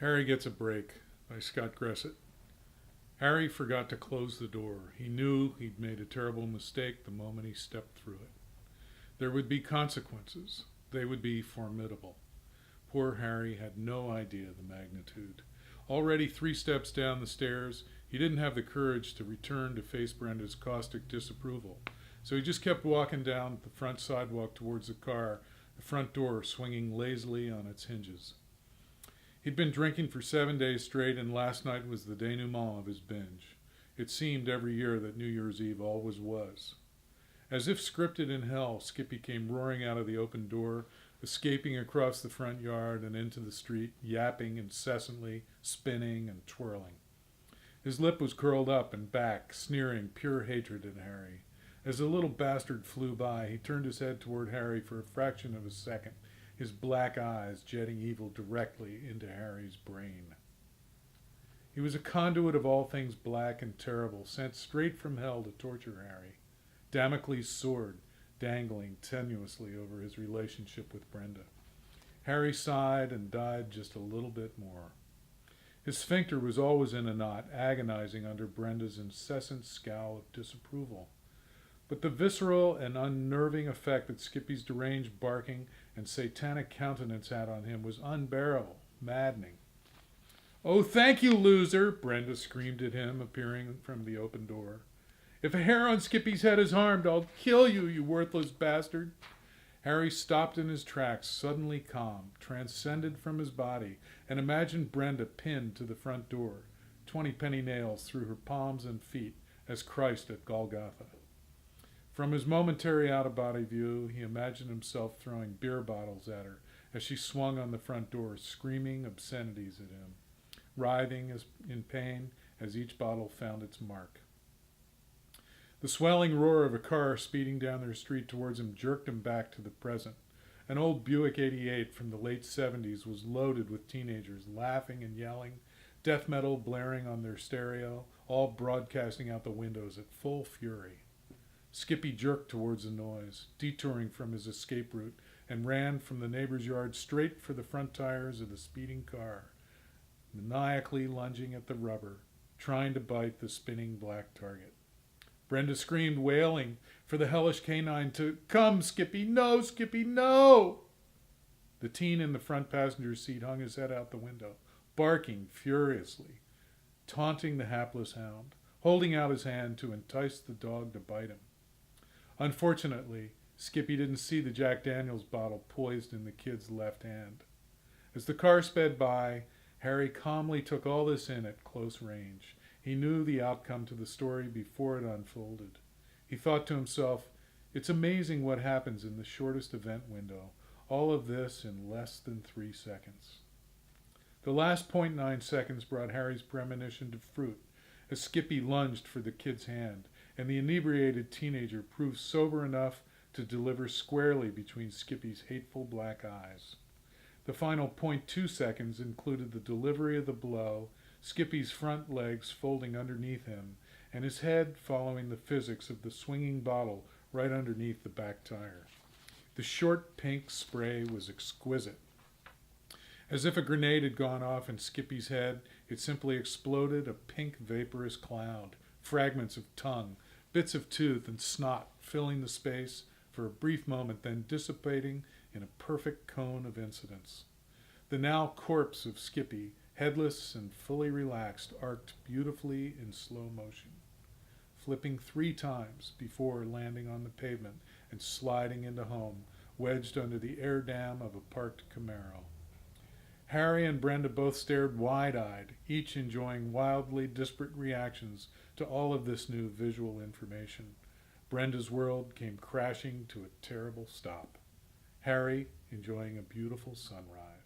Harry Gets a Break by Scott Gressitt. Harry forgot to close the door. He knew he'd made a terrible mistake the moment he stepped through it. There would be consequences. They would be formidable. Poor Harry had no idea the magnitude. Already 3 steps down the stairs, he didn't have the courage to return to face Brenda's caustic disapproval. So he just kept walking down the front sidewalk towards the car, the front door swinging lazily on its hinges. He'd been drinking for 7 days straight, and last night was the denouement of his binge. It seemed every year that New Year's Eve always was. As if scripted in hell, Skippy came roaring out of the open door, escaping across the front yard and into the street, yapping incessantly, spinning and twirling. His lip was curled up and back, sneering pure hatred at Harry. As the little bastard flew by, he turned his head toward Harry for a fraction of a second, his black eyes jetting evil directly into Harry's brain. He was a conduit of all things black and terrible, sent straight from hell to torture Harry. Damocles' sword dangling tenuously over his relationship with Brenda. Harry sighed and died just a little bit more. His sphincter was always in a knot, agonizing under Brenda's incessant scowl of disapproval. But the visceral and unnerving effect that Skippy's deranged barking and satanic countenance had on him was unbearable, maddening. "Oh, thank you, loser!" Brenda screamed at him, appearing from the open door. "If a hair on Skippy's head is harmed, I'll kill you, you worthless bastard!" Harry stopped in his tracks, suddenly calm, transcended from his body, and imagined Brenda pinned to the front door, 20-penny nails through her palms and feet, as Christ at Golgotha. From his momentary out-of-body view, he imagined himself throwing beer bottles at her as she swung on the front door, screaming obscenities at him, writhing in pain as each bottle found its mark. The swelling roar of a car speeding down their street towards him jerked him back to the present. An old Buick 88 from the late 70s was loaded with teenagers, laughing and yelling, death metal blaring on their stereo, all broadcasting out the windows at full fury. Skippy jerked towards the noise, detouring from his escape route, and ran from the neighbor's yard straight for the front tires of the speeding car, maniacally lunging at the rubber, trying to bite the spinning black target. Brenda screamed, wailing for the hellish canine to come, Skippy, no, Skippy, no! The teen in the front passenger seat hung his head out the window, barking furiously, taunting the hapless hound, holding out his hand to entice the dog to bite him. Unfortunately, Skippy didn't see the Jack Daniels bottle poised in the kid's left hand. As the car sped by, Harry calmly took all this in at close range. He knew the outcome to the story before it unfolded. He thought to himself, it's amazing what happens in the shortest event window, all of this in less than 3 seconds. The last 0.9 seconds brought Harry's premonition to fruit as Skippy lunged for the kid's hand, and the inebriated teenager proved sober enough to deliver squarely between Skippy's hateful black eyes. The final 0.2 seconds included the delivery of the blow, Skippy's front legs folding underneath him, and his head following the physics of the swinging bottle right underneath the back tire. The short pink spray was exquisite. As if a grenade had gone off in Skippy's head, it simply exploded, a pink vaporous cloud, fragments of tongue, bits of tooth and snot filling the space for a brief moment, then dissipating in a perfect cone of incidents. The now corpse of Skippy, headless and fully relaxed, arced beautifully in slow motion, flipping 3 times before landing on the pavement and sliding into home, wedged under the air dam of a parked Camaro. Harry and Brenda both stared wide-eyed, each enjoying wildly disparate reactions to all of this new visual information. Brenda's world came crashing to a terrible stop. Harry enjoying a beautiful sunrise.